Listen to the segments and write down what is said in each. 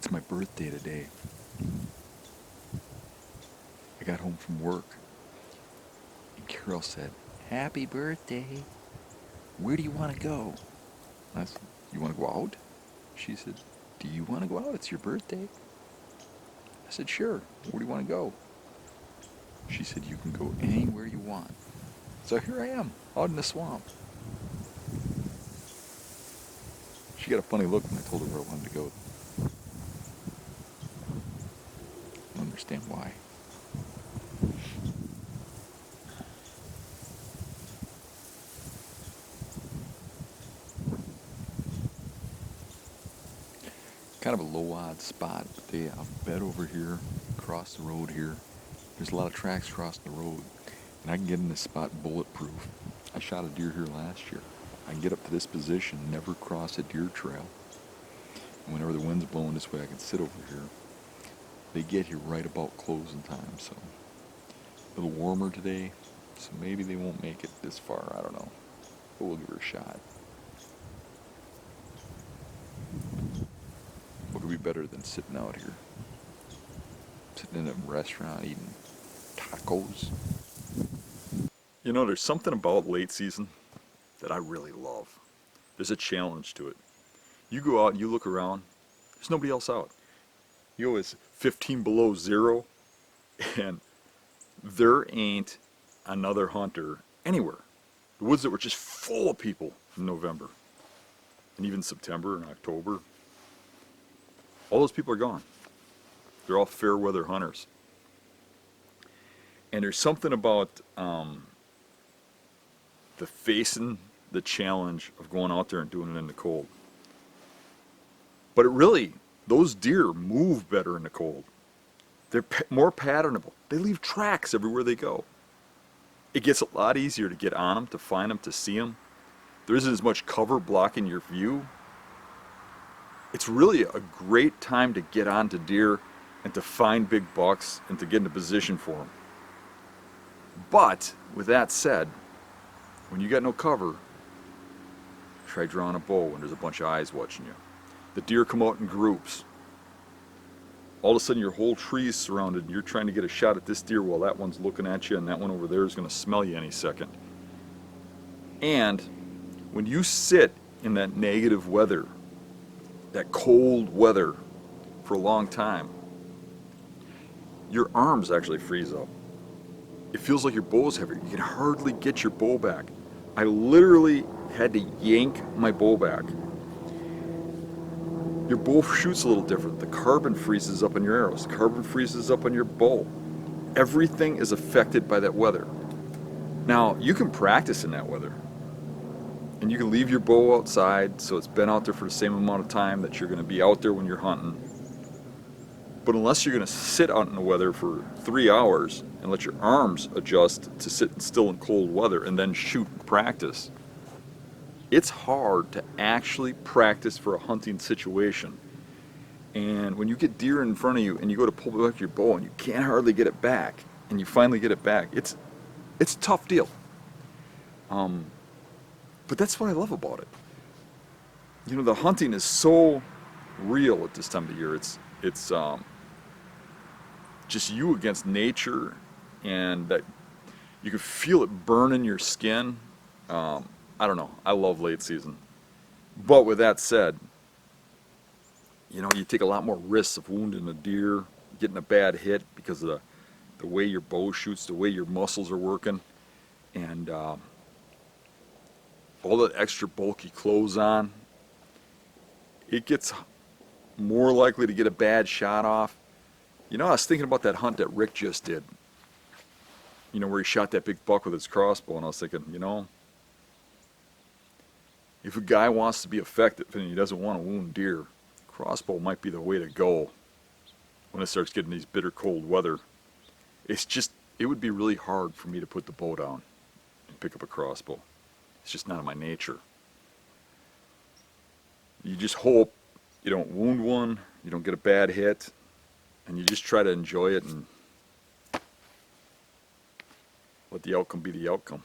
It's my birthday today. I got home from work, and Carol said, "Happy birthday. Where do you want to go?" I said, "You want to go out?" She said, "Do you want to go out? It's your birthday." I said, "Sure. Where do you want to go?" She said, "You can go anywhere you want." So here I am, out in the swamp. She got a funny look when I told her where I wanted to go. I don't understand why. Kind of a low odd spot, but they have a bed over here, across the road here. There's a lot of tracks across the road, and I can get in this spot bulletproof. I shot a deer here last year. I can get up to this position, never cross a deer trail. And whenever the wind's blowing this way, I can sit over here. They get here right about closing time, so a little warmer today, so maybe they won't make it this far. I don't know, but we'll give her a shot. What could be better than sitting out here? Sitting in a restaurant eating tacos. You know, there's something about late season that I really love. There's a challenge to it. You go out and you look around, there's nobody else out. You know, it's 15 below zero, and there ain't another hunter anywhere. The woods that were just full of people in November, and even September and October, all those people are gone. They're all fair weather hunters. And there's something about the facing the challenge of going out there and doing it in the cold. But it really, those deer move better in the cold. They're more patternable. They leave tracks everywhere they go. It gets a lot easier to get on them, to find them, to see them. There isn't as much cover blocking your view. It's really a great time to get onto deer and to find big bucks and to get into position for them. But with that said, when you got no cover, try drawing a bow when there's a bunch of eyes watching you. The deer come out in groups. All of a sudden your whole tree is surrounded and you're trying to get a shot at this deer while that one's looking at you and that one over there is going to smell you any second. And when you sit in that negative weather, that cold weather for a long time, your arms actually freeze up. It feels like your bow's heavy. You can hardly get your bow back. I literally had to yank my bow back. Your bow shoots a little different. The carbon freezes up on your arrows. The carbon freezes up on your bow. Everything is affected by that weather. Now, you can practice in that weather. And you can leave your bow outside so it's been out there for the same amount of time that you're going to be out there when you're hunting. But unless you're going to sit out in the weather for 3 hours and let your arms adjust to sit still in cold weather and then shoot and practice, it's hard to actually practice for a hunting situation. And when you get deer in front of you and you go to pull back your bow and you can't hardly get it back, and you finally get it back, it's a tough deal. But that's what I love about it. You know, the hunting is so real at this time of the year. It's just you against nature, and that you can feel it burn in your skin. I don't know. I love late season. But with that said, you know, you take a lot more risks of wounding a deer, getting a bad hit because of the way your bow shoots, the way your muscles are working, and all that extra bulky clothes on. It gets more likely to get a bad shot off. You know, I was thinking about that hunt that Rick just did. You know, where he shot that big buck with his crossbow, and I was thinking, you know, if a guy wants to be effective and he doesn't want to wound deer, crossbow might be the way to go when it starts getting these bitter cold weather. It would be really hard for me to put the bow down and pick up a crossbow. It's just not in my nature. You just hope you don't wound one, you don't get a bad hit, and you just try to enjoy it and let the outcome be the outcome.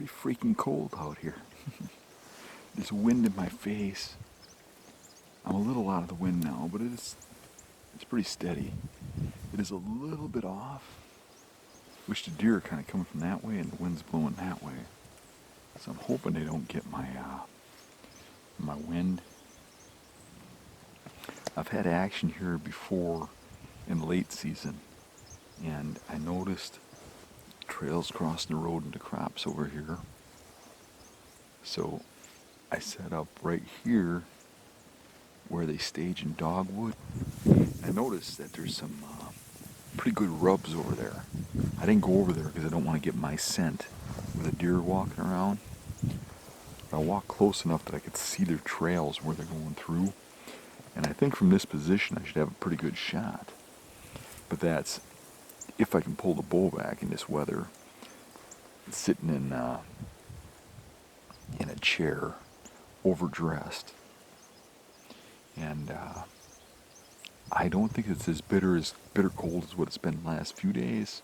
pretty freaking cold out here. There's wind in my face. I'm a little out of the wind now, but it's pretty steady. It is a little bit off. Wish the deer are kind of coming from that way and the wind's blowing that way. So I'm hoping they don't get my wind. I've had action here before in the late season, and I noticed trails crossing the road into crops over here. So I set up right here where they stage in dogwood. I noticed that there's some pretty good rubs over there. I didn't go over there because I don't want to get my scent with a deer walking around. I walked close enough that I could see their trails where they're going through. And I think from this position I should have a pretty good shot. But that's if I can pull the bow back in this weather, sitting in a chair, overdressed. And I don't think it's as bitter cold as what it's been the last few days.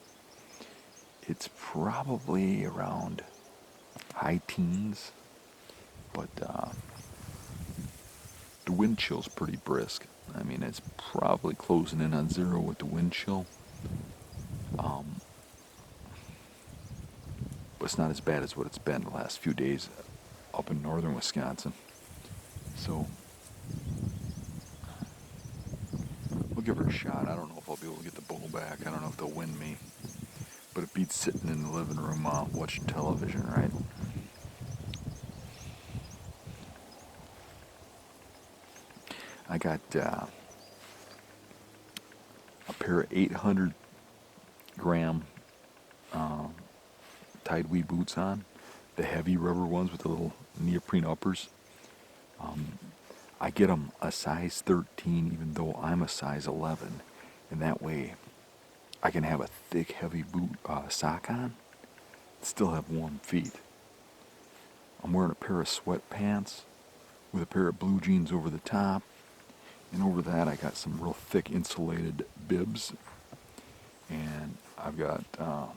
It's probably around high teens, but the wind chill's pretty brisk. I mean, it's probably closing in on 0 with the wind chill. But it's not as bad as what it's been the last few days up in northern Wisconsin. So we'll give her a shot. I don't know if I'll be able to get the bow back. I don't know if they'll win me. But it beats sitting in the living room watching television, right? I got a pair of 800 gram Tide Weed boots on, the heavy rubber ones with the little neoprene uppers. I get them a size 13 even though I'm a size 11, and that way I can have a thick heavy boot sock on and still have warm feet. I'm wearing a pair of sweatpants with a pair of blue jeans over the top, and over that I got some real thick insulated bibs, and I've got a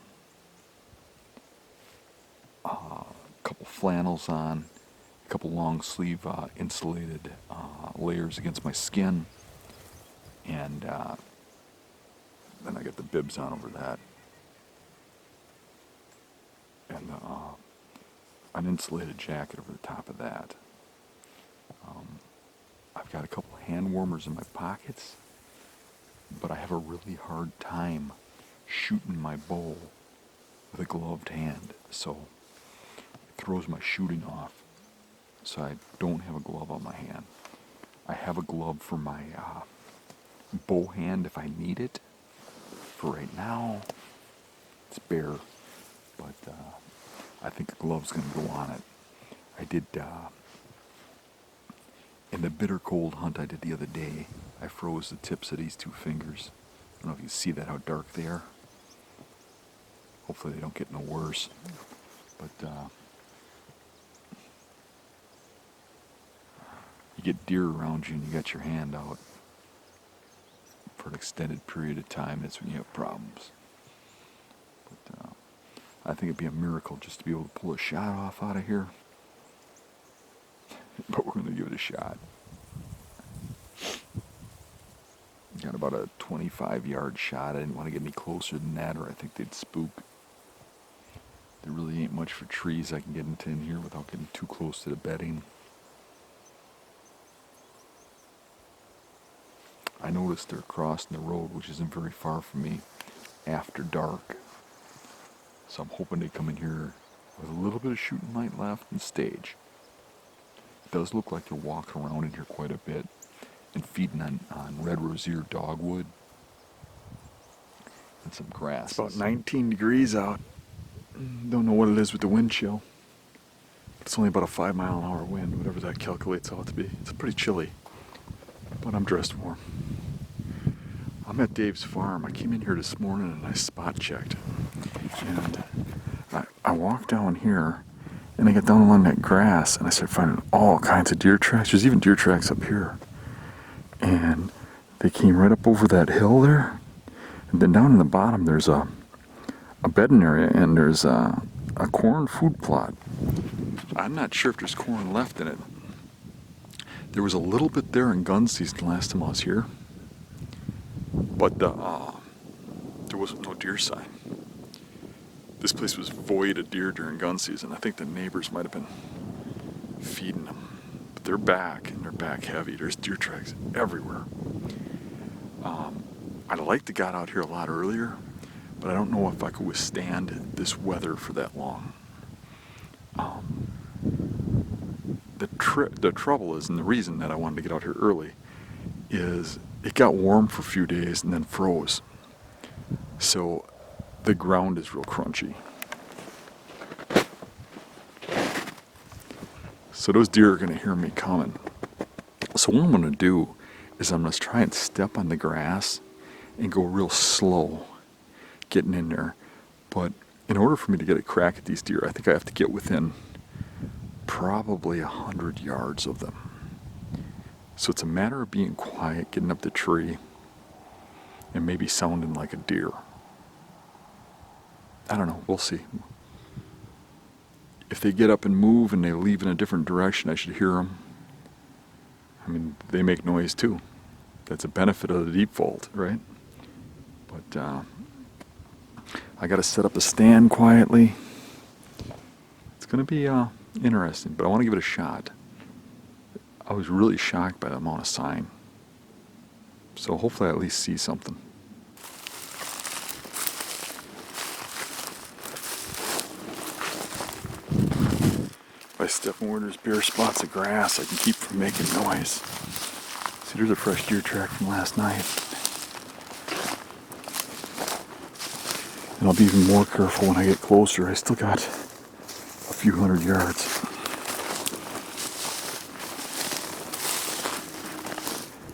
couple flannels on, a couple long sleeve insulated layers against my skin, and then I got the bibs on over that, and an insulated jacket over the top of that. I've got a couple hand warmers in my pockets, but I have a really hard time shooting my bow with a gloved hand, so it throws my shooting off. So I don't have a glove on my hand. I have a glove for my bow hand if I need it. For right now, it's bare, but I think the glove's going to go on it. I did, in the bitter cold hunt I did the other day, I froze the tips of these 2 fingers. I don't know if you can see that, how dark they are. Hopefully they don't get no worse. But you get deer around you and you got your hand out for an extended period of time, that's when you have problems. But I think it'd be a miracle just to be able to pull a shot off out of here. But we're going to give it a shot. Got about a 25-yard shot. I didn't want to get any closer than that, or I think they'd spook. There really ain't much for trees I can get into in here without getting too close to the bedding. I noticed they're crossing the road, which isn't very far from me, after dark. So I'm hoping they come in here with a little bit of shooting light left and stage. It does look like they're walking around in here quite a bit and feeding on red rosier dogwood and some grass. It's about 19 degrees out. Don't know what it is with the wind chill. It's only about a 5-mile-an-hour wind, whatever that calculates out to be. It's pretty chilly, but I'm dressed warm. I'm at Dave's farm. I came in here this morning and I spot checked. And I walked down here and I got down along that grass and I started finding all kinds of deer tracks. There's even deer tracks up here. And they came right up over that hill there. And then down in the bottom there's a bedding area, and there's a a corn food plot. I'm not sure if there's corn left in it. There was a little bit there in gun season last time I was here, but there wasn't no deer sign. This place was void of deer during gun season. I think the neighbors might have been feeding them. But they're back, and they're back heavy. There's deer tracks everywhere. I'd like to got out here a lot earlier, but I don't know if I could withstand this weather for that long. The trouble is, and the reason that I wanted to get out here early, is it got warm for a few days and then froze. So the ground is real crunchy. So those deer are going to hear me coming. So what I'm going to do is I'm going to try and step on the grass and go real slow getting in there. But in order for me to get a crack at these deer, I think I have to get within probably 100 yards of them. So it's a matter of being quiet, getting up the tree, and maybe sounding like a deer. I don't know, we'll see. If they get up and move and they leave in a different direction, I should hear them. I mean, they make noise too. That's a benefit of the deep vault, right? But I got to set up a stand quietly. It's going to be interesting, but I want to give it a shot. I was really shocked by the amount of sign. So hopefully I at least see something. If I step in where there's bare spots of grass, I can keep from making noise. See, there's a fresh deer track from last night. And I'll be even more careful when I get closer. I still got a few hundred yards.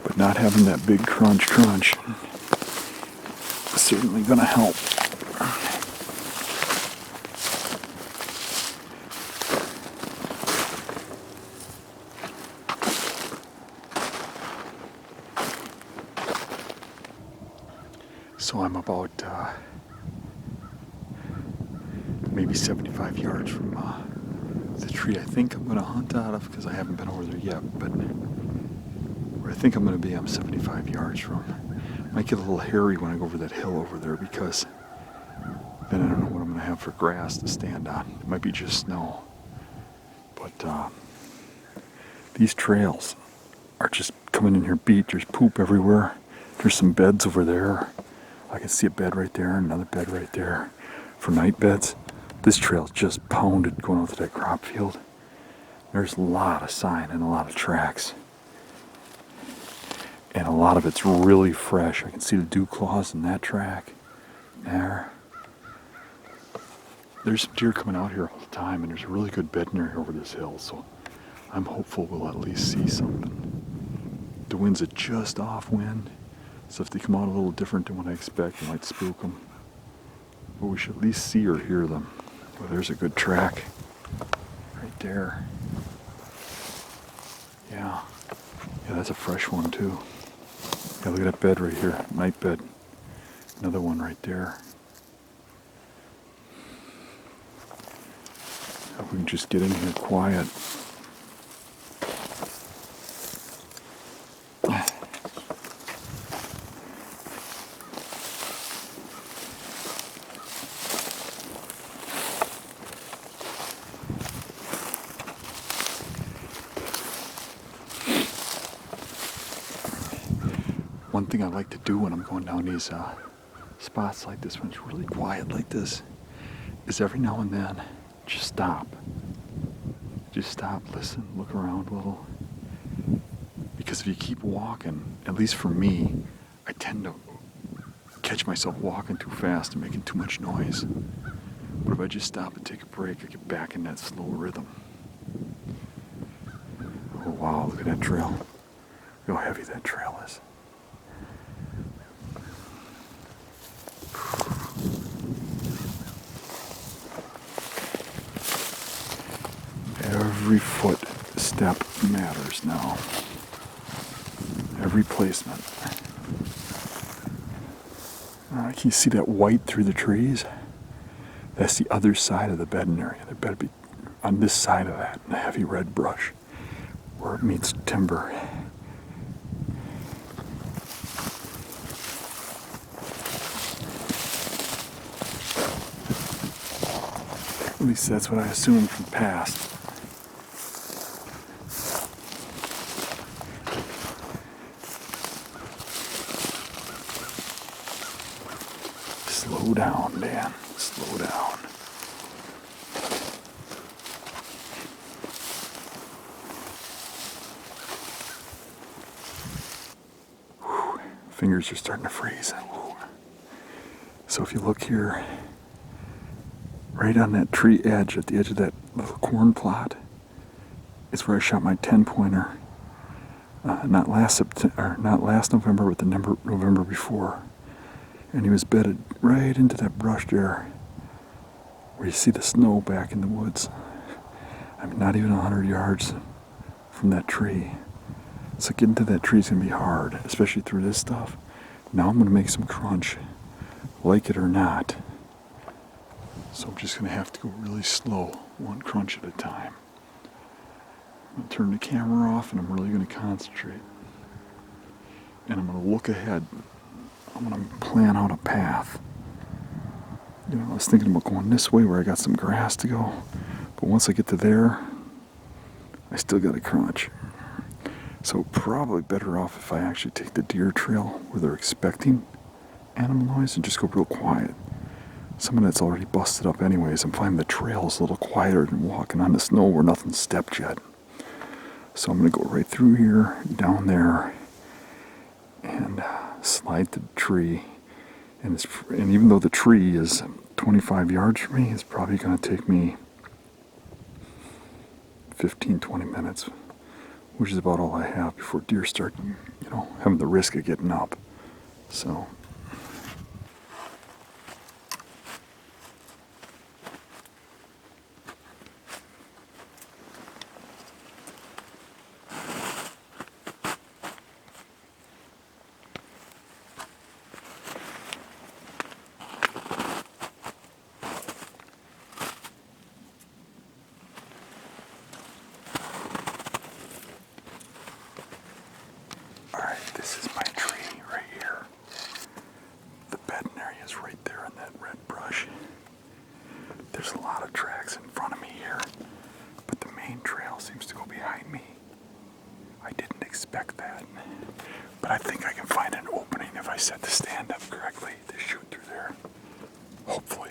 But not having that big crunch is certainly going to help. So I'm about maybe 75 yards from the tree I think I'm going to hunt out of, because I haven't been over there yet, but where I think I'm going to be, I'm 75 yards from. Might get a little hairy when I go over that hill over there, because then I don't know what I'm going to have for grass to stand on. It might be just snow. But these trails are just coming in here beat. There's poop everywhere. There's some beds over there. I can see a bed right there, another bed right there for night beds. This trail's just pounded going out to that crop field. There's a lot of sign and a lot of tracks. And a lot of it's really fresh. I can see the dew claws in that track. There. There's some deer coming out here all the time, and there's a really good bed in there over this hill, so I'm hopeful we'll at least see something. The wind's a just off wind, so if they come out a little different than what I expect, it might spook them. But we should at least see or hear them. Well, there's a good track right there. Yeah, that's a fresh one too. Yeah, look at that bed right here, night bed. Another one right there. If we can just get in here quiet. One thing I like to do when I'm going down these spots like this, when it's really quiet like this, is every now and then just stop. Just stop, listen, look around a little. Because if you keep walking, at least for me, I tend to catch myself walking too fast and making too much noise. But if I just stop and take a break, I get back in that slow rhythm. Oh wow, look at that trail. Look how heavy that trail is. Every footstep matters now. Every placement. Can you see that white through the trees? That's the other side of the bedding area. There better be on this side of that heavy red brush where it meets timber. At least that's what I assumed from past. Slow down, Dan. Slow down. Whew. Fingers are starting to freeze. Whew. So if you look here, right on that tree edge, at the edge of that little corn plot, is where I shot my 10-pointer. Not last November, but the November before. And he was bedded right into that brush there, where you see the snow back in the woods. I'm not even 100 yards from that tree. So getting to that tree is going to be hard, especially through this stuff. Now I'm going to make some crunch, like it or not. So I'm just going to have to go really slow, one crunch at a time. I'm going to turn the camera off and I'm really going to concentrate. And I'm going to look ahead. I'm going to plan out a path. You know, I was thinking about going this way where I got some grass to go. But once I get to there, I still got to crunch. So probably better off if I actually take the deer trail where they're expecting animal noise and just go real quiet. Some of that's already busted up anyways. I'm finding the trail is a little quieter than walking on the snow where nothing's stepped yet. So I'm going to go right through here, down there, and slide to the tree. And even though the tree is 25 yards from me, it's probably going to take me 15-20 minutes, which is about all I have before deer start, having the risk of getting up. So this is my tree right here. The bedding area is right there in that red brush. There's a lot of tracks in front of me here, but the main trail seems to go behind me. I didn't expect that, but I think I can find an opening if I set the stand up correctly to shoot through there. Hopefully.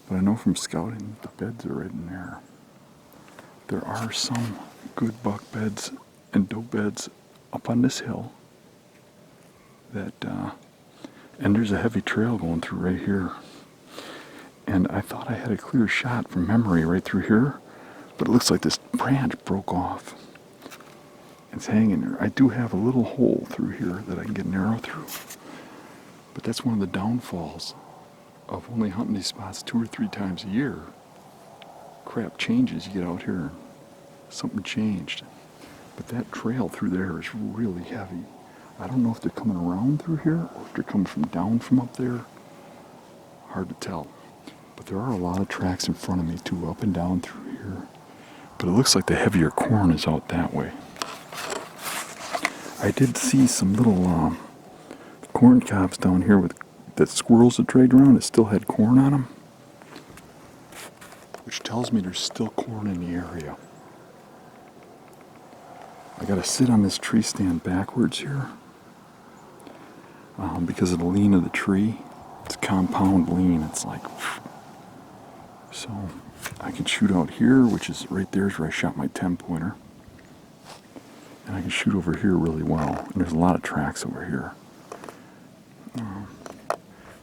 But I know from scouting, the beds are right in there. There are some good buck beds and doe beds up on this hill. And there's a heavy trail going through right here. And I thought I had a clear shot from memory right through here, but it looks like this branch broke off. It's hanging there. I do have a little hole through here that I can get an arrow through. But that's one of the downfalls of only hunting these spots 2 or 3 times a year. Crap changes. You get out here, something changed. But that trail through there is really heavy. I don't know if they're coming around through here or if they're coming from down from up there. Hard to tell. But there are a lot of tracks in front of me too, up and down through here. But it looks like the heavier corn is out that way. I did see some little corn cobs down here with that squirrels that dragged around. It still had corn on them, which tells me there's still corn in the area. I gotta sit on this tree stand backwards here because of the lean of the tree. It's compound lean. It's like, so I can shoot out here, which is right there is where I shot my 10-pointer. And I can shoot over here really well. And there's a lot of tracks over here.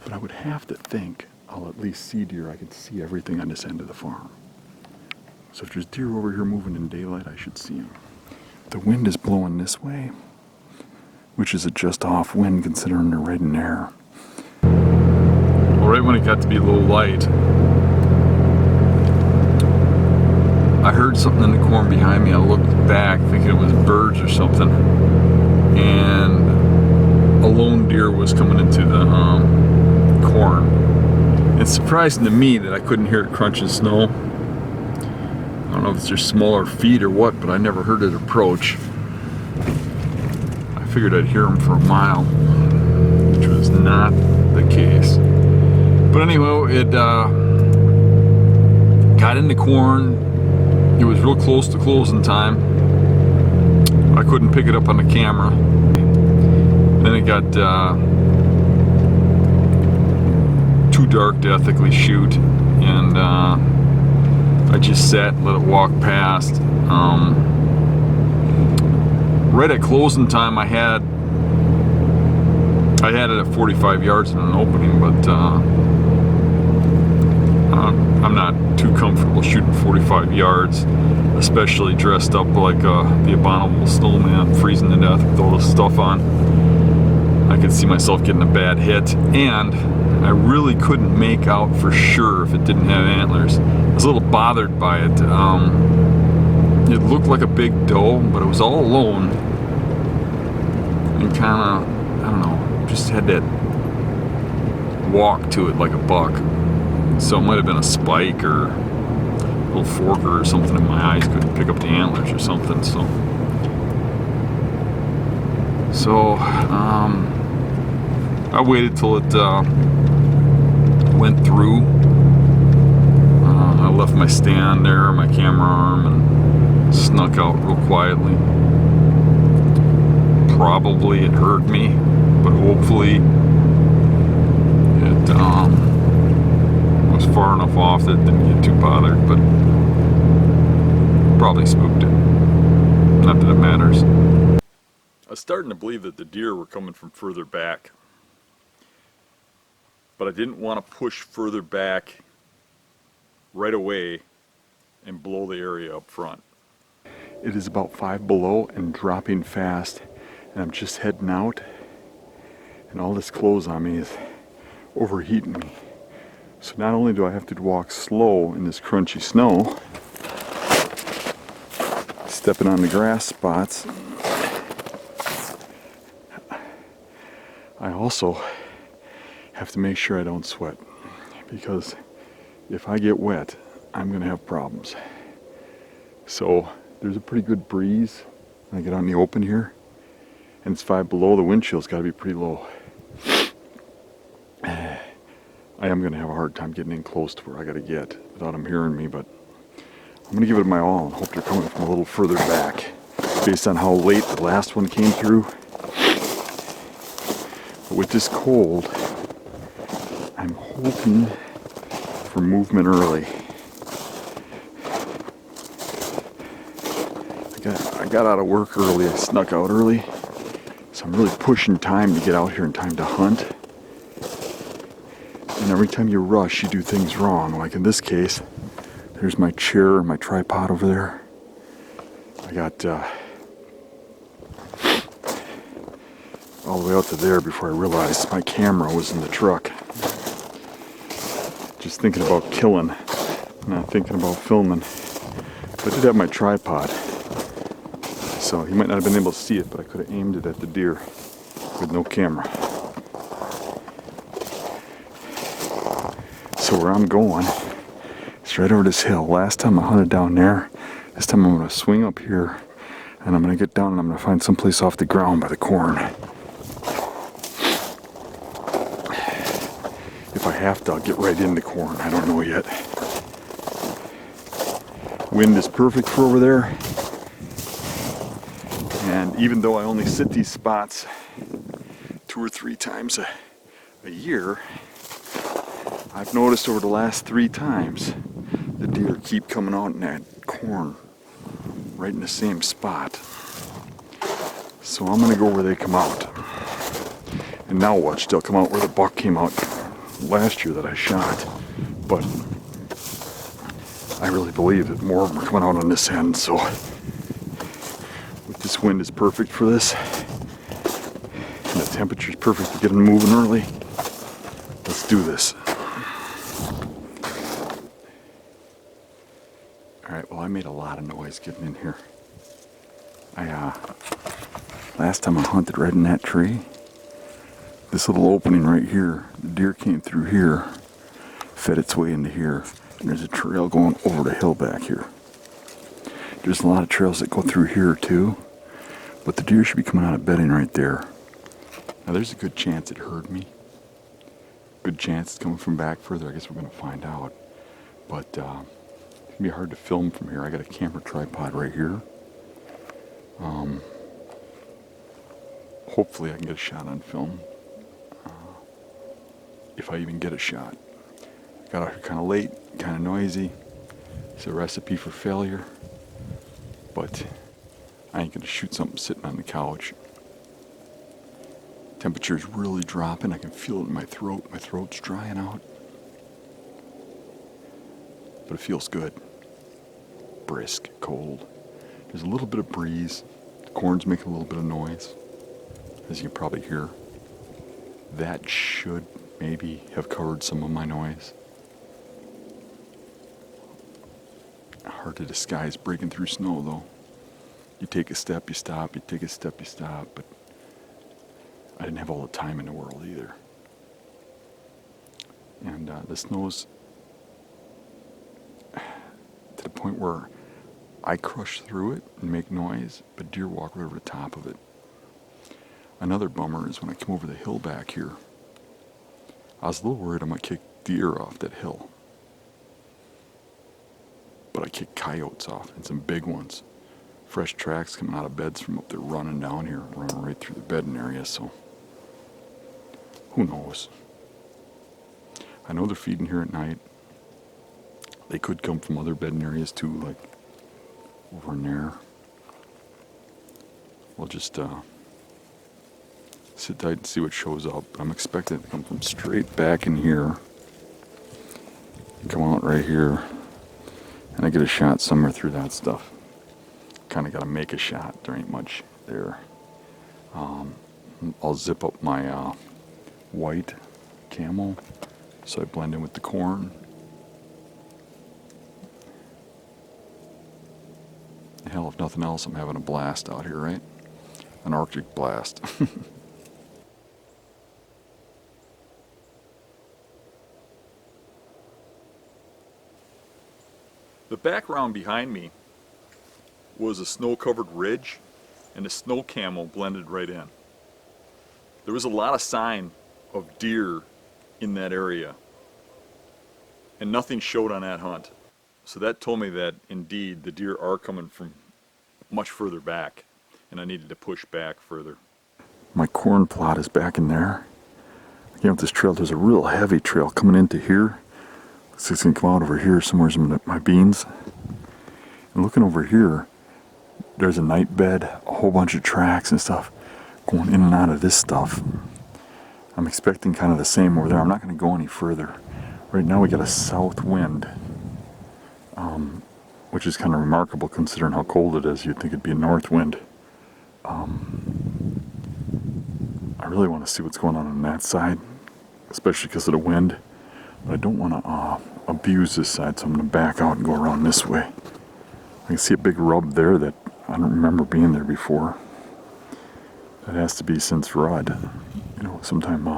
But I would have to think I'll at least see deer. I can see everything on this end of the farm. So if there's deer over here moving in daylight, I should see them. The wind is blowing this way, which is a just off wind considering they're right in there. Well, right when it got to be low light, I heard something in the corn behind me. I looked back thinking it was birds or something, and a lone deer was coming into the corn. It's surprising to me that I couldn't hear it crunching snow. I don't know if it's just smaller feet or what, but I never heard it approach. I figured I'd hear him for a mile, which was not the case. But anyway, it got in the corn. It was real close to closing time. I couldn't pick it up on the camera. Then it got too dark to ethically shoot, and I just sat and let it walk past. Right at closing time, I had it at 45 yards in an opening, but I'm not too comfortable shooting 45 yards, especially dressed up like the abominable snowman, freezing to death with all this stuff on. I could see myself getting a bad hit, and I really couldn't make out for sure if it didn't have antlers. I was a little bothered by it. It looked like a big doe, but it was all alone, and kind of, I don't know, just had that walk to it like a buck. So it might have been a spike or a little forker or something in my eyes. Couldn't pick up the antlers or something. So I waited till it went through. I left my stand there, my camera arm, and snuck out real quietly. Probably it hurt me, but hopefully it was far enough off that it didn't get too bothered, but probably spooked it. Not that it matters. I was starting to believe that the deer were coming from further back, but I didn't want to push further back right away and blow the area up front. It is about 5 below and dropping fast, and I'm just heading out, and all this clothes on me is overheating me. So not only do I have to walk slow in this crunchy snow, stepping on the grass spots, I also have to make sure I don't sweat, because if I get wet, I'm gonna have problems. So there's a pretty good breeze when I get out in the open here, and it's 5 below. The wind chill's got to be pretty low. I am gonna have a hard time getting in close to where I gotta get without them hearing me, but I'm gonna give it my all and hope they're coming from a little further back based on how late the last one came through. But with this cold, I'm hoping for movement early. I got out of work early, I snuck out early, so I'm really pushing time to get out here in time to hunt. And every time you rush, you do things wrong. Like in this case, there's my chair and my tripod over there. I got all the way out to there before I realized my camera was in the truck. Just thinking about killing, not thinking about filming. But I did have my tripod, so you might not have been able to see it, but I could have aimed it at the deer with no camera. So where I'm going is right over this hill. Last time I hunted down there. This time I'm going to swing up here and I'm going to get down and I'm going to find someplace off the ground by the corn. If I have to, I'll get right into corn. I don't know yet. Wind is perfect for over there. And even though I only sit these spots 2 or 3 times a year, I've noticed over the last 3 times the deer keep coming out in that corn right in the same spot. So I'm gonna go where they come out. And now watch, they'll come out where the buck came out last year that I shot. But I really believe that more of them are coming out on this end, so this wind is perfect for this. And the temperature is perfect to get them moving early. Let's do this. Alright, well I made a lot of noise getting in here. Last time I hunted right in that tree, this little opening right here, the deer came through here, fed its way into here, and there's a trail going over the hill back here. There's a lot of trails that go through here too, but the deer should be coming out of bedding right there. Now there's a good chance it heard me. Good chance it's coming from back further. I guess we're going to find out. But it's going to be hard to film from here. I got a camera tripod right here. Hopefully I can get a shot on film. If I even get a shot. Got out here kind of late, kind of noisy. It's a recipe for failure. But I ain't going to shoot something sitting on the couch. Temperature's really dropping. I can feel it in my throat. My throat's drying out. But it feels good. Brisk, cold. There's a little bit of breeze. The corn's making a little bit of noise, as you can probably hear. That should maybe have covered some of my noise. Hard to disguise breaking through snow, though. You take a step, you stop. You take a step, you stop. But I didn't have all the time in the world either. And the snow's to the point where I crush through it and make noise, but deer walk right over the top of it. Another bummer is when I come over the hill back here, I was a little worried I might kick deer off that hill. But I kicked coyotes off, and some big ones. Fresh tracks coming out of beds from up there running down here, running right through the bedding area, so who knows? I know they're feeding here at night. They could come from other bedding areas too, like over in there. We'll just sit tight and see what shows up. I'm expecting it to come from straight back in here, come out right here, and I get a shot somewhere through that stuff. Kind of got to make a shot. There ain't much there. I'll zip up my white camel so I blend in with the corn. Hell, if nothing else, I'm having a blast out here, right? An Arctic blast. The background behind me was a snow-covered ridge, and a snow camel blended right in. There was a lot of sign of deer in that area, and nothing showed on that hunt. So that told me that indeed the deer are coming from much further back, and I needed to push back further. My corn plot is back in there. Again, with this trail, there's a real heavy trail coming into here. Looks like it's gonna come out over here somewhere in my beans. And looking over here, there's a night bed, a whole bunch of tracks and stuff going in and out of this stuff. I'm expecting kind of the same over there. I'm not gonna go any further. Right now we got a south wind, which is kind of remarkable considering how cold it is. You'd think it'd be a north wind. I really want to see what's going on that side, especially because of the wind. But I don't want to abuse this side, so I'm going to back out and go around this way. I can see a big rub there that I don't remember being there before. That has to be since rut. You know, sometime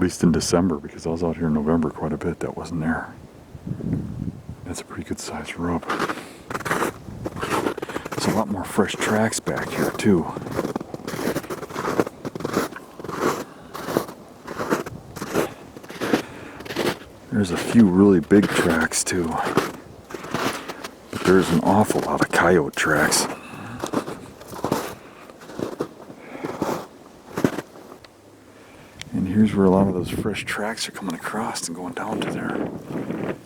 least in December, because I was out here in November quite a bit. That wasn't there. That's a pretty good sized rub. There's a lot more fresh tracks back here too. There's a few really big tracks too. But there's an awful lot of coyote tracks. And here's where a lot of those fresh tracks are coming across and going down to there. And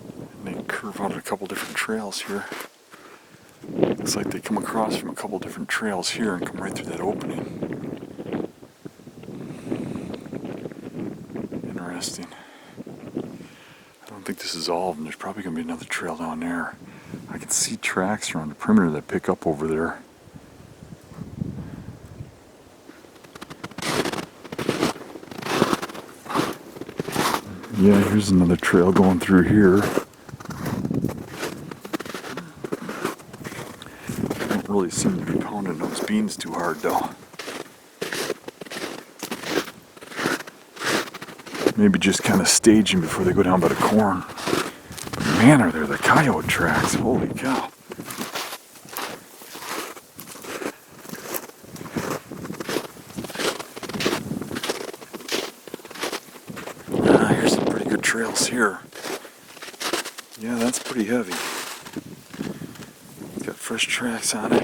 they curve out a couple different trails here. Looks like they come across from a couple different trails here and come right through that opening. Interesting. I don't think this is all of them. There's probably going to be another trail down there. I can see tracks around the perimeter that pick up over there. Yeah, here's another trail going through here. Don't really seem to be pounding those beans too hard though. Maybe just kind of staging before they go down by the corn. Man, are there the coyote tracks. Holy cow. Here's some pretty good trails here. Yeah, that's pretty heavy. Got fresh tracks on it.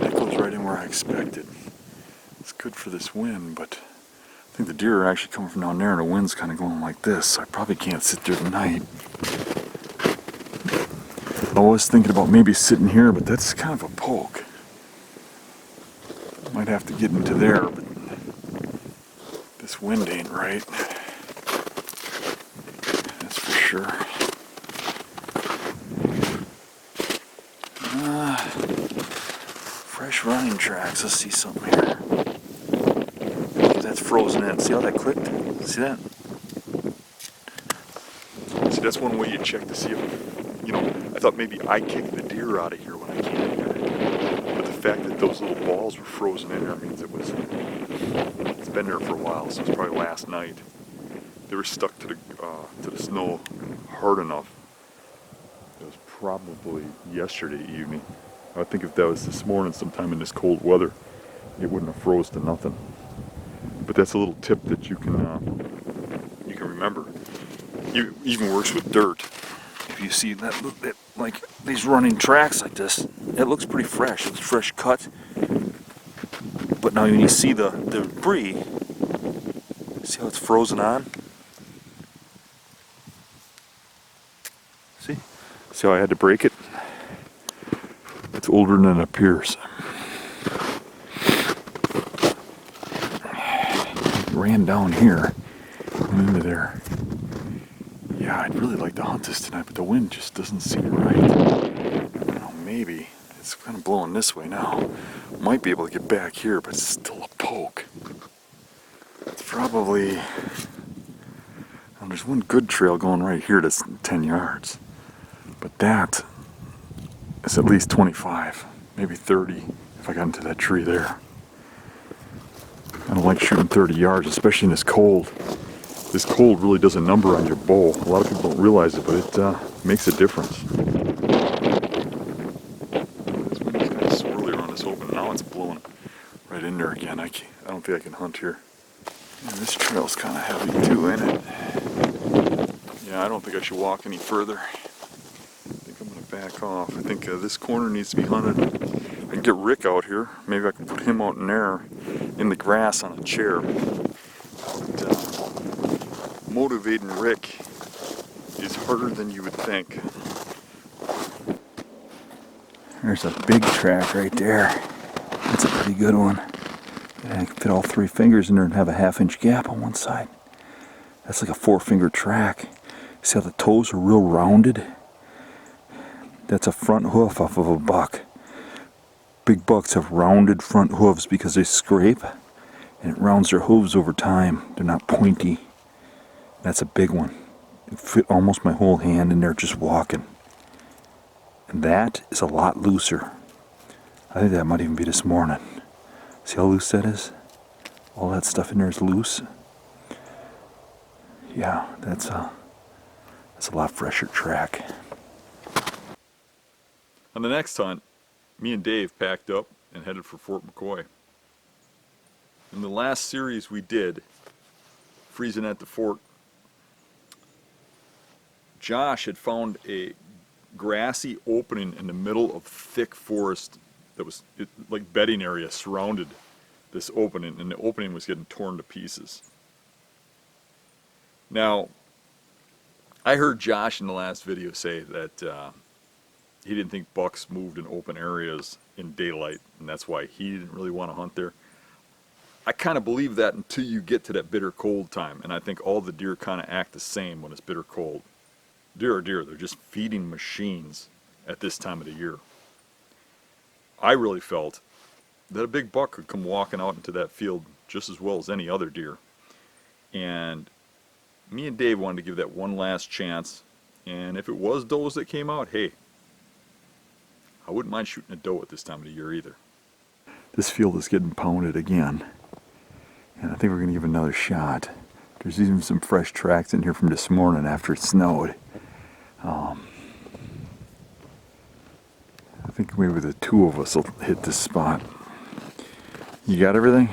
That goes right in where I expected. It's good for this wind, but I think the deer are actually coming from down there and the wind's kind of going like this, so I probably can't sit there tonight. I was thinking about maybe sitting here, but that's kind of a poke. Might have to get into there, but this wind ain't right. That's for sure. Fresh running tracks. Let's see something here. That's frozen in. See how that clicked? See that? See, that's one way you check to see if, you know, I thought maybe I kicked the deer out of here when I came in here. But the fact that those little balls were frozen in there means it's been there for a while, so it's probably last night. They were stuck to the snow hard enough. It was probably yesterday evening. I think if that was this morning sometime in this cold weather, it wouldn't have froze to nothing. But that's a little tip that you can remember. It even works with dirt. If you see that like these running tracks like this, it looks pretty fresh. It's fresh cut. But now when you see the debris, see how it's frozen on? See? See how I had to break it? It's older than it appears. Ran down here and into there. Yeah, I'd really like to hunt this tonight, but the wind just doesn't seem right. I don't know, maybe. It's kind of blowing this way now. Might be able to get back here, but it's still a poke. It's probably... Well, there's one good trail going right here that's 10 yards. But that is at least 25, maybe 30 if I got into that tree there. I don't like shooting 30 yards, especially in this cold. This cold really does a number on your bow. A lot of people don't realize it, but it makes a difference. This wind's kind of swirly around this open. Now it's blowing right in there again. I don't think I can hunt here. Yeah, this trail's kind of heavy too, ain't it? Yeah, I don't think I should walk any further. I think I'm going to back off. I think this corner needs to be hunted. I can get Rick out here. Maybe I can put him out in there in the grass on a chair. But, motivating Rick is harder than you would think. There's a big track right there. That's a pretty good one. I can fit all 3 fingers in there and have a 1/2-inch gap on one side. That's like a 4-finger track. See how the toes are real rounded? That's a front hoof off of a buck. Big bucks have rounded front hooves because they scrape, and it rounds their hooves over time. They're not pointy. That's a big one. It fit almost my whole hand in there just walking. And that is a lot looser. I think that might even be this morning. See how loose that is? All that stuff in there is loose. yeah, that's a lot fresher track. On the next hunt, me and Dave packed up and headed for Fort McCoy. In the last series we did, Freezing at the Fort, Josh had found a grassy opening in the middle of thick forest that was like bedding area surrounded this opening, and the opening was getting torn to pieces. Now, I heard Josh in the last video say that he didn't think bucks moved in open areas in daylight, and that's why he didn't really want to hunt there. I kind of believe that until you get to that bitter cold time, and I think all the deer kind of act the same when it's bitter cold. Deer are deer, they're just feeding machines at this time of the year. I really felt that a big buck could come walking out into that field just as well as any other deer. And me and Dave wanted to give that one last chance, and if it was does that came out, hey, I wouldn't mind shooting a doe at this time of the year either. This field is getting pounded again, and I think we're going to give it another shot. There's even some fresh tracks in here from this morning after it snowed. I think maybe the two of us will hit this spot. You got everything?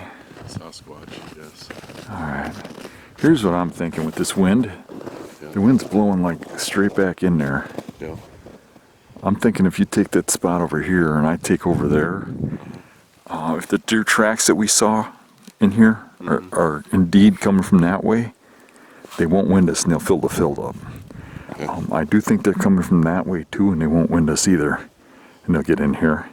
Sasquatch, yes. Alright. Here's what I'm thinking with this wind. Yeah. The wind's blowing like straight back in there. Yeah. I'm thinking if you take that spot over here and I take over there, if the deer tracks that we saw in here are indeed coming from that way, they won't wind us and they'll fill the field up. Okay. I do think they're coming from that way too, and they won't wind us either, and they'll get in here.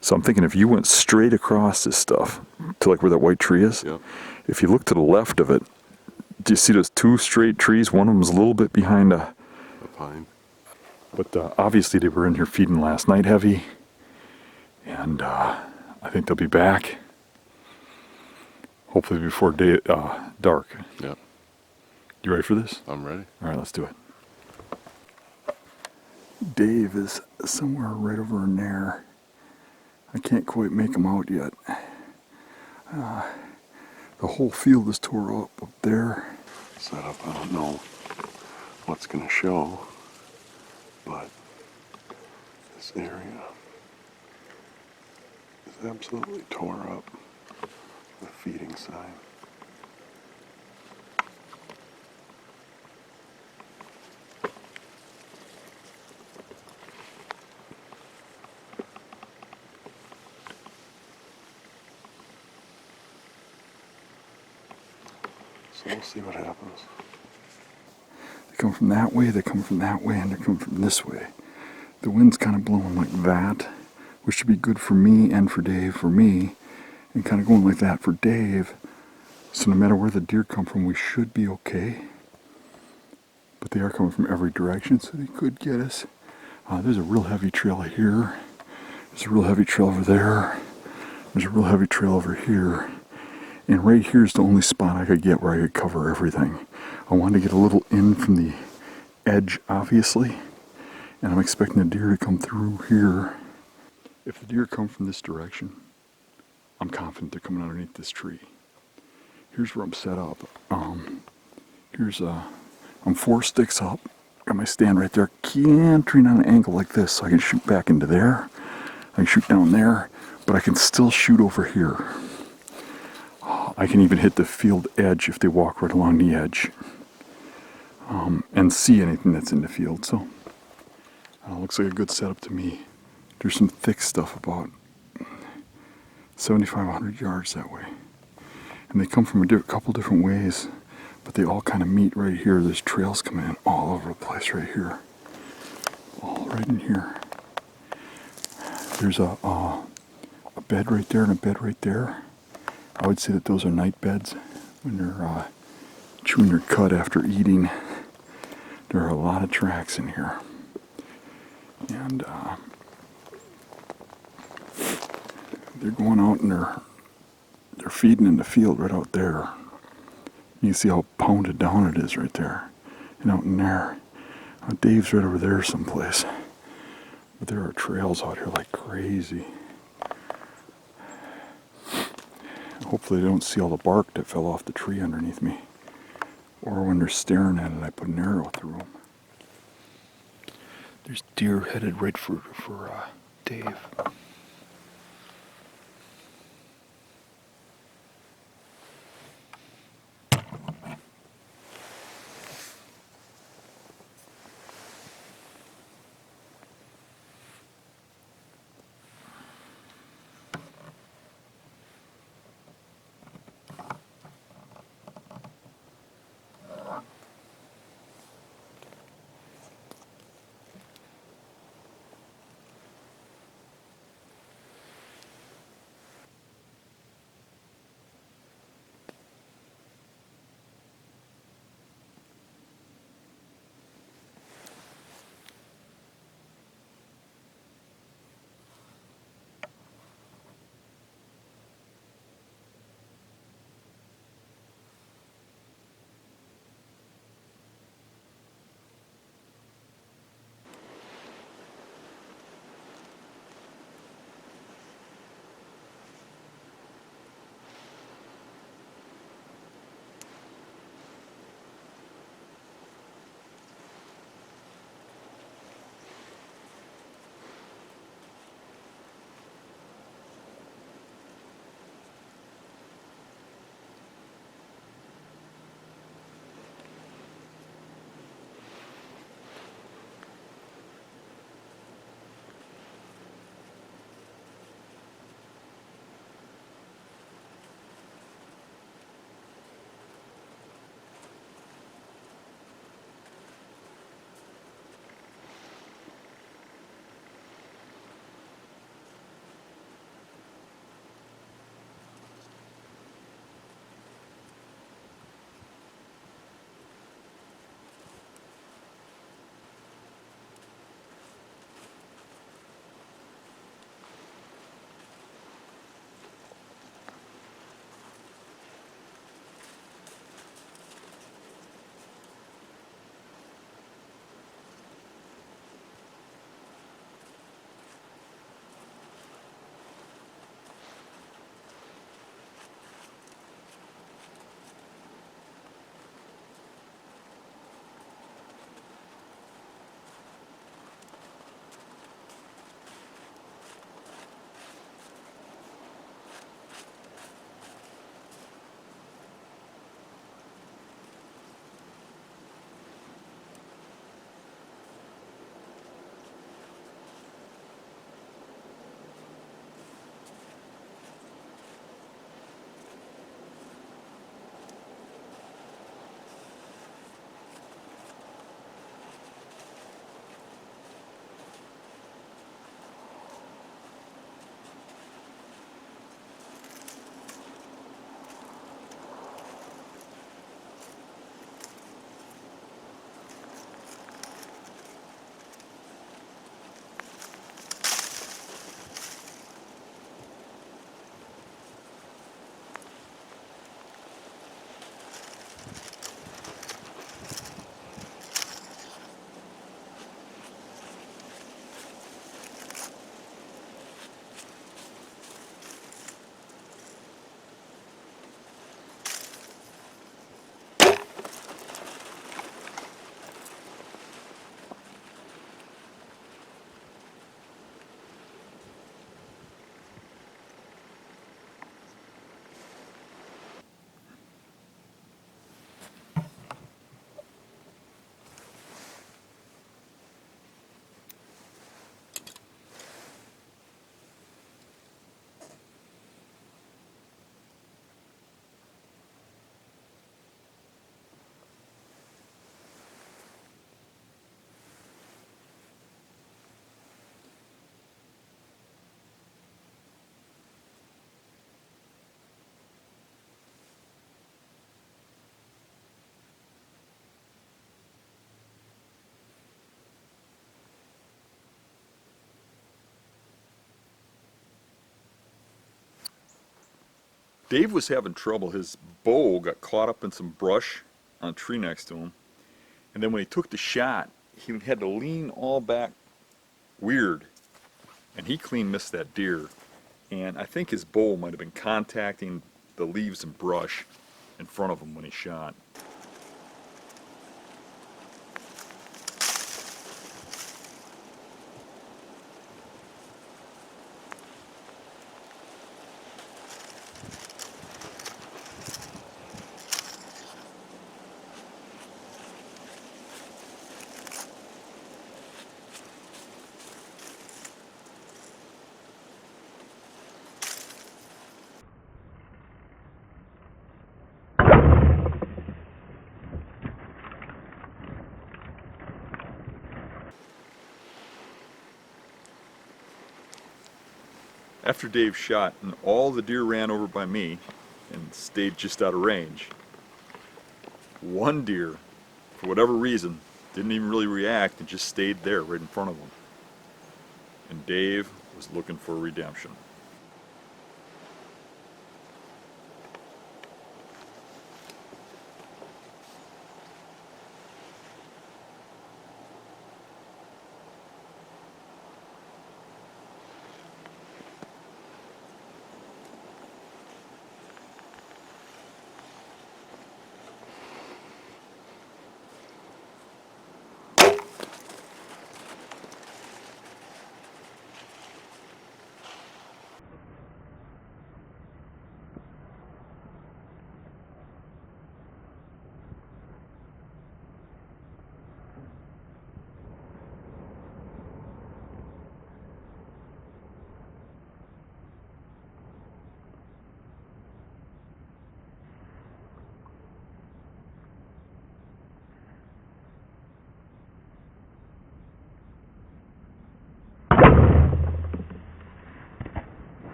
So I'm thinking if you went straight across this stuff to like where that white tree is, Yeah. if you look to the left of it, do you see those two straight trees? One of them's a little bit behind A pine. but obviously they were in here feeding last night heavy, and I think they'll be back hopefully before dark. Yeah. You ready for this? I'm ready. All right, let's do it. Dave is somewhere right over in there. I can't quite make him out yet. The whole field is tore up there. Set up, I don't know what's going to show, but this area is absolutely tore up. The feeding sign. So we'll see what happens. They come from that way, they come from that way, and they come from this way. The wind's kind of blowing like that, which should be good for me and for Dave, for me, and kind of going like that for Dave. So no matter where the deer come from, we should be okay. But they are coming from every direction, so they could get us. There's a real heavy trail here. There's a real heavy trail over there. There's a real heavy trail over here. And right here is the only spot I could get where I could cover everything. I wanted to get a little in from the edge, obviously. And I'm expecting the deer to come through here. If the deer come from this direction, I'm confident they're coming underneath this tree. Here's where I'm set up. I'm 4 sticks up. Got my stand right there, cantering on an angle like this, so I can shoot back into there. I can shoot down there, but I can still shoot over here. I can even hit the field edge if they walk right along the edge, and see anything that's in the field. So looks like a good setup to me. There's some thick stuff about 7,500 yards that way, and they come from a couple different ways, but they all kind of meet right here. There's trails coming in all over the place right here, all right in here. There's a bed right there and a bed right there. I would say that those are night beds when they're chewing their cud after eating. There are a lot of tracks in here. And they're going out and they're feeding in the field right out there. You can see how pounded down it is right there. And out in there. Dave's right over there someplace. But there are trails out here like crazy. Hopefully they don't see all the bark that fell off the tree underneath me. Or when they're staring at it, I put an arrow through them. There's deer headed right for Dave. Dave was having trouble. His bow got caught up in some brush on a tree next to him. And then when he took the shot, he had to lean all back weird. And he clean missed that deer. And I think his bow might have been contacting the leaves and brush in front of him when he shot. After Dave shot and all the deer ran over by me and stayed just out of range, one deer, for whatever reason, didn't even really react and just stayed there right in front of him. And Dave was looking for redemption.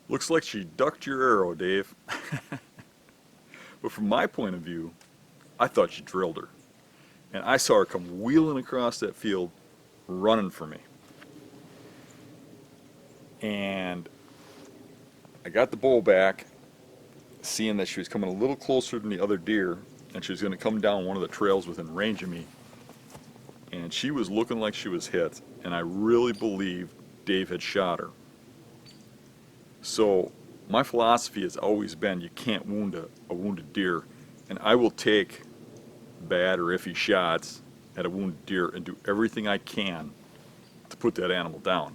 Looks like she ducked your arrow, Dave. But from my point of view, I thought she drilled her. And I saw her come wheeling across that field, running for me. And I got the bow back, seeing that she was coming a little closer than the other deer, and she was going to come down one of the trails within range of me. And she was looking like she was hit, and I really believed Dave had shot her. So my philosophy has always been you can't wound a wounded deer, and I will take bad or iffy shots at a wounded deer and do everything I can to put that animal down.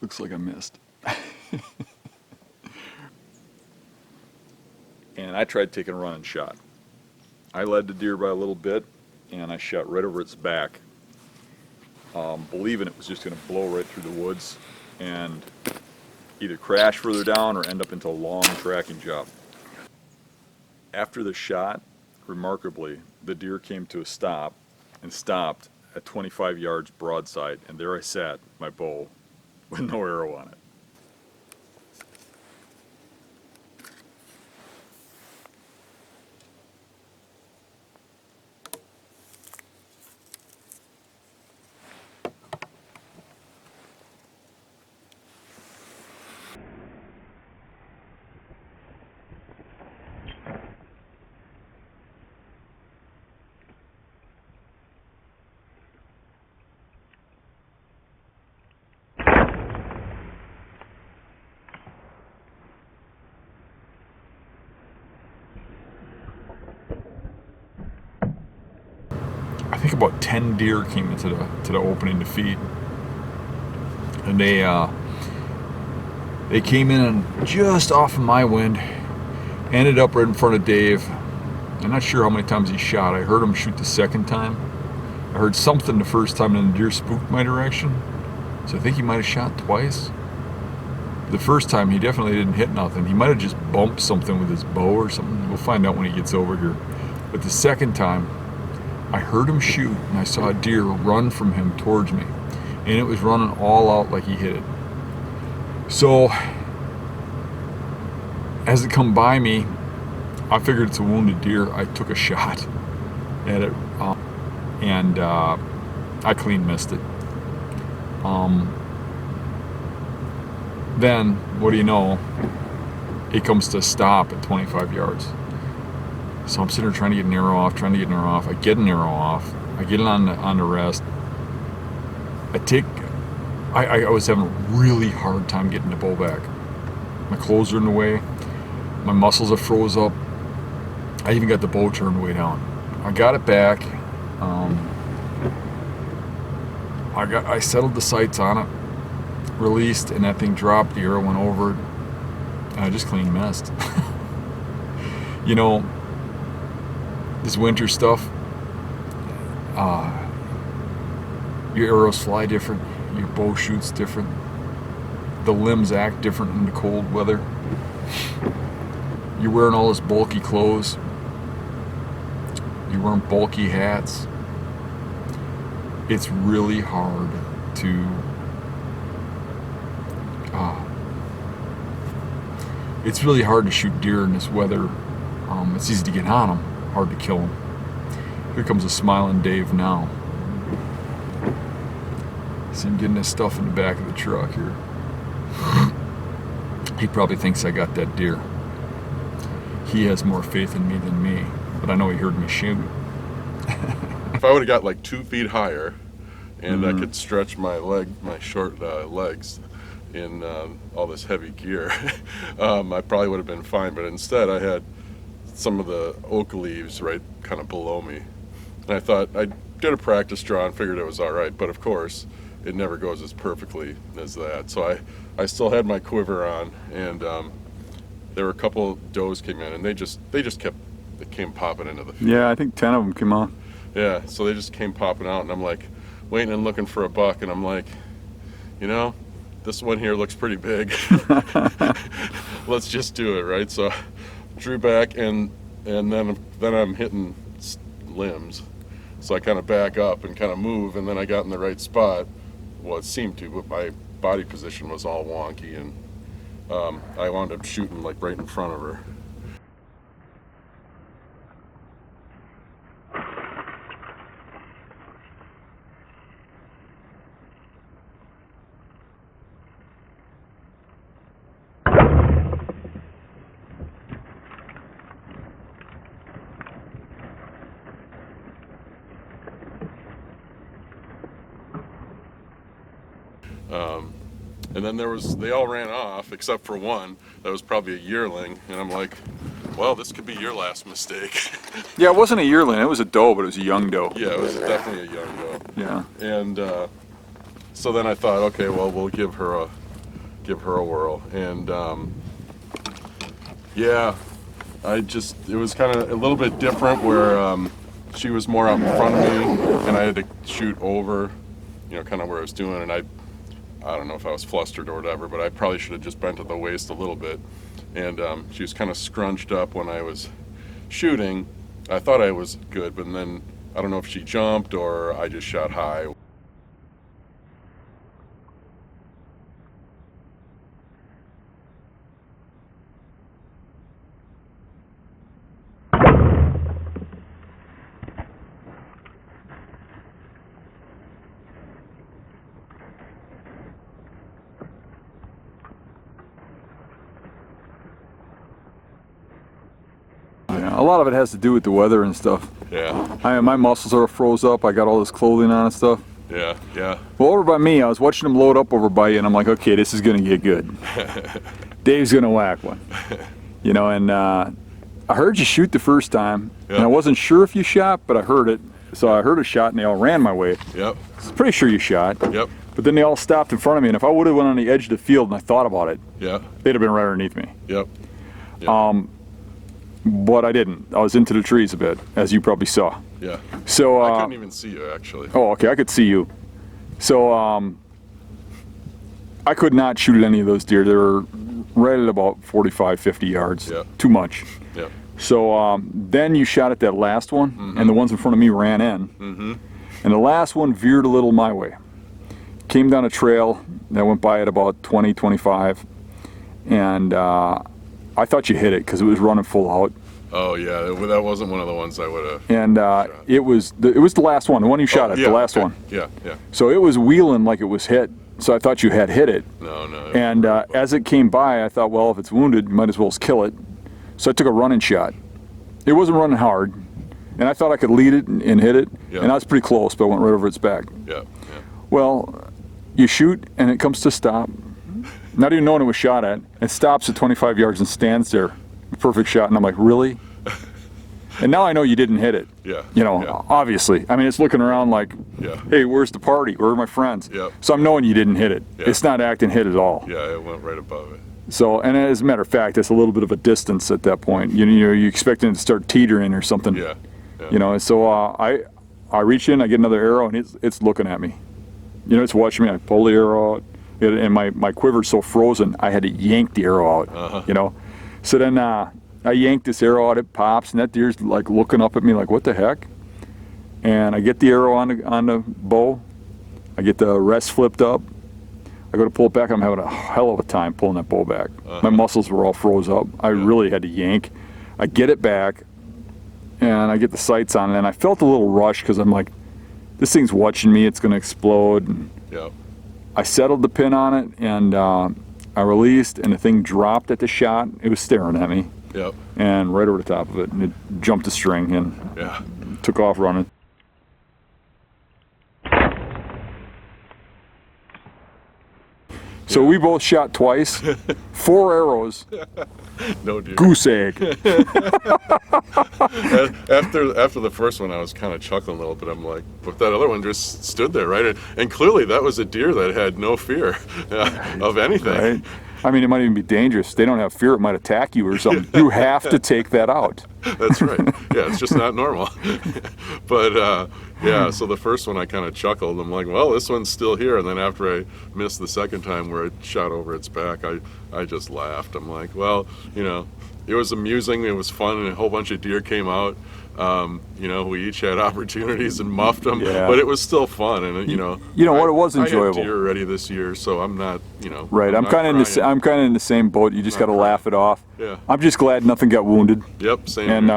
Looks like I missed. And I tried taking a run and shot. I led the deer by a little bit, and I shot right over its back, believing it was just going to blow right through the woods and either crash further down or end up into a long tracking job. After the shot, remarkably, the deer came to a stop and stopped at 25 yards broadside, and there I sat, my bow, with no arrow on it. I think about 10 deer came into the opening to feed, and they came in and just off of my wind, ended up right in front of Dave. I'm not sure how many times he shot. I heard him shoot the second time. I heard something the first time, and the deer spooked my direction, so I think he might have shot twice. The first time he definitely didn't hit nothing. He might have just bumped something with his bow or something. We'll find out when he gets over here. But the second time, I heard him shoot, and I saw a deer run from him towards me, and it was running all out like he hit it. So as it come by me, I figured it's a wounded deer. I took a shot at it, and I clean missed it. then, what do you know? It comes to a stop at 25 yards. So I'm sitting there trying to get an arrow off, I get an arrow off. I get it on the rest. I was having a really hard time getting the bow back. My clothes are in the way. My muscles are froze up. I even got the bow turned way down. I got it back. I settled the sights on it, released, and that thing dropped. The arrow went over it, and I just clean missed. You know, this winter stuff, your arrows fly different, your bow shoots different, the limbs act different in the cold weather. You're wearing all this bulky clothes, you're wearing bulky hats. It's really hard to shoot deer in this weather. It's easy to get on them, hard to kill them. Here comes a smiling Dave now. See him getting his stuff in the back of the truck here. He probably thinks I got that deer. He has more faith in me than me, but I know he heard me shoot. If I would have got like 2 feet higher, and I could stretch my short legs in all this heavy gear, I probably would have been fine. But instead, I had some of the oak leaves right kind of below me, and I thought I did a practice draw and figured it was all right. But of course, it never goes as perfectly as that. So I still had my quiver on, and there were a couple does came in, and they came popping into the field. Yeah, I think 10 of them came on. Yeah, so they just came popping out, and I'm like waiting and looking for a buck, and I'm like, you know, this one here looks pretty big. Let's just do it, right? So I drew back, and then I'm hitting limbs. So I kind of back up and kind of move, and then I got in the right spot. Well, it seemed to, but my body position was all wonky, and I wound up shooting like right in front of her. And then they all ran off except for one that was probably a yearling, and I'm like, well, this could be your last mistake. Yeah, it wasn't a yearling, it was a doe, but it was a young doe. Yeah, it was definitely a young doe. Yeah. And so then I thought, okay, well, we'll give her a whirl. And yeah, it was kind of a little bit different where she was more out in front of me, and I had to shoot over, you know, kind of where I was doing, and I don't know if I was flustered or whatever, but I probably should have just bent at the waist a little bit. And she was kind of scrunched up when I was shooting. I thought I was good, but then I don't know if she jumped or I just shot high. Yeah, a lot of it has to do with the weather and stuff. Yeah, My muscles are froze up. I got all this clothing on and stuff. yeah. Well, over by me, I was watching them load up over by you, and I'm like, okay, this is gonna get good. Dave's gonna whack one, you know. And I heard you shoot the first time, and I wasn't sure if you shot, but I heard it. So I heard a shot, and they all ran my way. Yep. I was pretty sure you shot. Yep. But then they all stopped in front of me, and if I would have went on the edge of the field and I thought about it, Yeah. they'd have been right underneath me. Yep. But I didn't. I was into the trees a bit, as you probably saw. Yeah. So I couldn't even see you actually. oh, okay, I could see you. So I could not shoot at any of those deer. They were right at about 45, 50 yards. Yeah. Too much. Yeah. So then you shot at that last one, and the ones in front of me ran in. And the last one veered a little my way. Came down a trail that went by at about 20, 25, and I thought you hit it because it was running full out. Oh yeah, that wasn't one of the ones I would have. And it was the last one, the one you shot at, the last one. Yeah, yeah. So it was wheeling like it was hit, so I thought you had hit it. No, no. And as it came by, I thought, well, if it's wounded, you might as well just kill it. So I took a running shot. It wasn't running hard, and I thought I could lead it and hit it, Yeah. and I was pretty close, but I went right over its back. Yeah, Well, you shoot, and it comes to stop, not even knowing it was shot at. It stops at 25 yards and stands there. Perfect shot, and I'm like, really? And now I know you didn't hit it. Yeah. You know, Yeah. obviously. I mean, it's looking around like, Yeah. hey, where's the party? Where are my friends? Yep. So I'm knowing you didn't hit it. Yeah. It's not acting hit at all. yeah. It went right above it. So, and as a matter of fact, it's a little bit of a distance at that point. You expecting it to start teetering or something. Yeah. Yeah. You know, and so I reach in, I get another arrow, and it's looking at me. You know, it's watching me. I pull the arrow out, and my quiver's so frozen, I had to yank the arrow out. Uh-huh. You know, so then I yank this arrow out, it pops, and that deer's like looking up at me like, what the heck? And I get the arrow on the bow, I get the rest flipped up, I go to pull it back, I'm having a hell of a time pulling that bow back. My muscles were all froze up. I really had to yank. I get it back, and I get the sights on it, and I felt a little rush because I'm like, this thing's watching me, it's gonna explode. And Yep. I settled the pin on it, and I released, and the thing dropped at the shot. It was staring at me, Yep. and right over the top of it, and it jumped the string and Yeah. took off running. So we both shot twice, 4 arrows, No deer. goose egg. After the first one, I was kind of chuckling a little bit. I'm like, but that other one just stood there, right? And clearly, that was a deer that had no fear of anything. Right? I mean, it might even be dangerous. They don't have fear; it might attack you or something. You have to take that out. That's right. Yeah, it's just not normal. But yeah, so the first one I kind of chuckled. I'm like, well, this one's still here. And then after I missed the second time where it shot over its back, I just laughed. I'm like, well, you know, it was amusing. It was fun, and a whole bunch of deer came out. You know, we each had opportunities and muffed them, Yeah. but it was still fun. And you know, what? It was enjoyable. I had deer already this year, so I'm not, you know. Right. I'm not kind of in the crying. I'm kind of in the same boat. You just got to laugh it off. Yeah. I'm just glad nothing got wounded, Yep. Same. and here.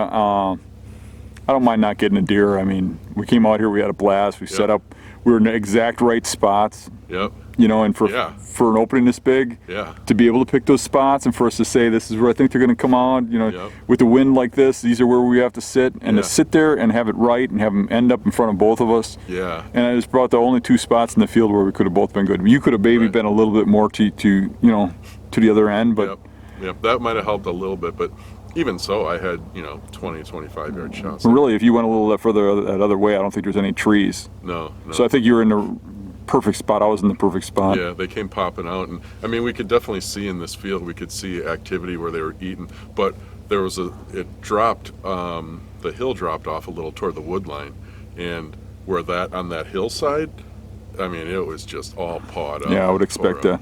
I don't mind not getting a deer. I mean, we came out here, we had a blast. We set up. We were in the exact right spots. Yep. You know, and for Yeah. an opening this big, Yeah. to be able to pick those spots and for us to say this is where I think they're going to come out, you know, Yep. with the wind like this, these are where we have to sit, and Yeah. to sit there and have it right and have them end up in front of both of us. Yeah. And I just brought the only 2 spots in the field where we could have both been good. You could have maybe Right. been a little bit more to you know, to the other end, but Yep. Yep. That might have helped a little bit, but even so, I had, you know, 20, 25 yard shots. really, if you went a little bit further that other way, I don't think there's any trees. No. So I think you were in the perfect spot. I was in the perfect spot. Yeah, they came popping out, and I mean, we could definitely see in this field. We could see activity where they were eating, but there was it dropped. The hill dropped off a little toward the wood line, and where that on that hillside, I mean, it was just all pawed up. Yeah, I would expect that.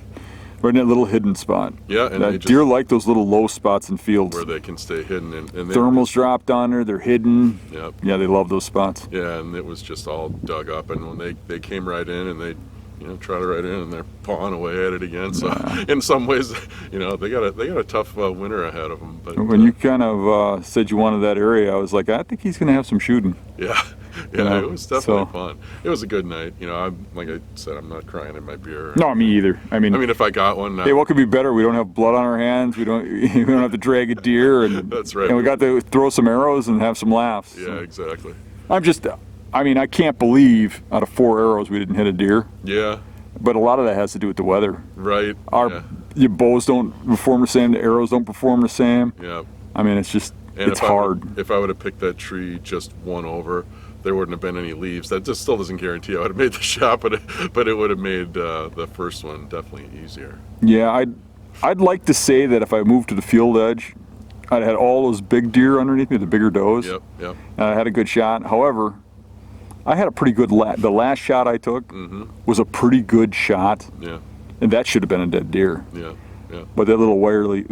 Right in that little hidden spot. Yeah, and they just, Deer like those little low spots in fields. where they can stay hidden, and they, Thermals dropped on there. They're hidden. Yep. Yeah, they love those spots. Yeah, and it was just all dug up, and when they came right in, and they, you know, trotted right in, and they're pawing away at it again. So in some ways, you know, they got a tough winter ahead of them. But When you kind of said you wanted that area, I was like, I think he's going to have some shooting. yeah, yeah, know, it was definitely so- fun. It was a good night. You know, like I said, I'm not crying in my beer. No, me either. I mean, if I got one, hey, what could be better? We don't have blood on our hands. We don't have to drag a deer, and That's right. And we got to throw some arrows and have some laughs. yeah, exactly. I mean, I can't believe out of 4 arrows we didn't hit a deer. Yeah, But a lot of that has to do with the weather. right. Your bows don't perform the same. The arrows don't perform the same. yeah. I mean, it's just And it's hard. If I would have picked that tree just one over, there wouldn't have been any leaves. That just still doesn't guarantee I would have made the shot, but it would have made the first one definitely easier. Yeah, I'd like to say that if I moved to the field edge, I'd had all those big deer underneath me, the bigger does. Yep, yep. And I had a good shot. However, I had a pretty good the last shot I took was a pretty good shot, Yeah, and that should have been a dead deer. yeah, yeah, But that little wirely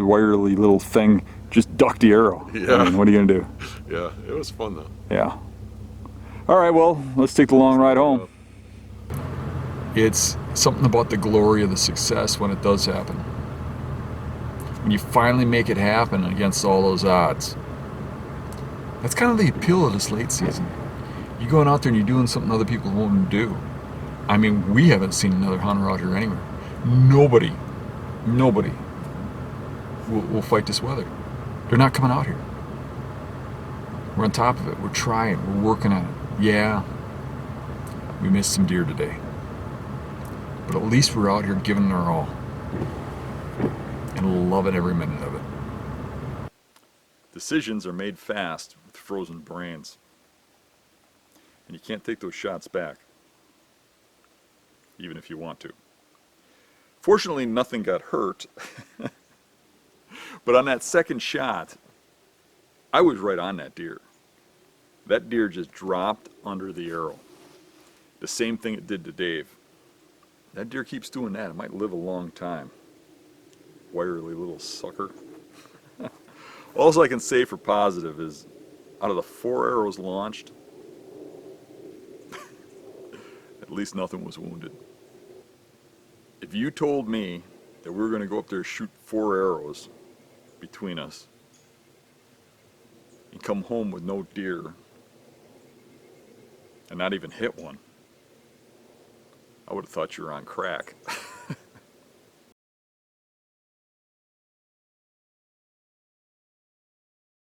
little thing just ducked the arrow. Yeah. I mean, what are you gonna do? yeah. It was fun though. Yeah. All right, well, let's take the long ride home. It's something about the glory of the success when it does happen. When you finally make it happen against all those odds. That's kind of the appeal of this late season. You're going out there and you're doing something other people won't do. I mean, we haven't seen another hunter out here anywhere. Nobody will fight this weather. They're not coming out here. We're on top of it. We're trying. We're working on it. Yeah, we missed some deer today. But at least we're out here giving it our all. And loving every minute of it. Decisions are made fast with frozen brains. And you can't take those shots back. Even if you want to. Fortunately, nothing got hurt. But on that second shot, I was right on that deer. That deer just dropped under the arrow. The same thing it did to Dave. That deer keeps doing that. It might live a long time. Wirely little sucker. All I can say for positive is, out of the 4 arrows launched, at least nothing was wounded. If you told me that we were going to go up there and shoot 4 arrows between us and come home with no deer and not even hit one, I would have thought you were on crack.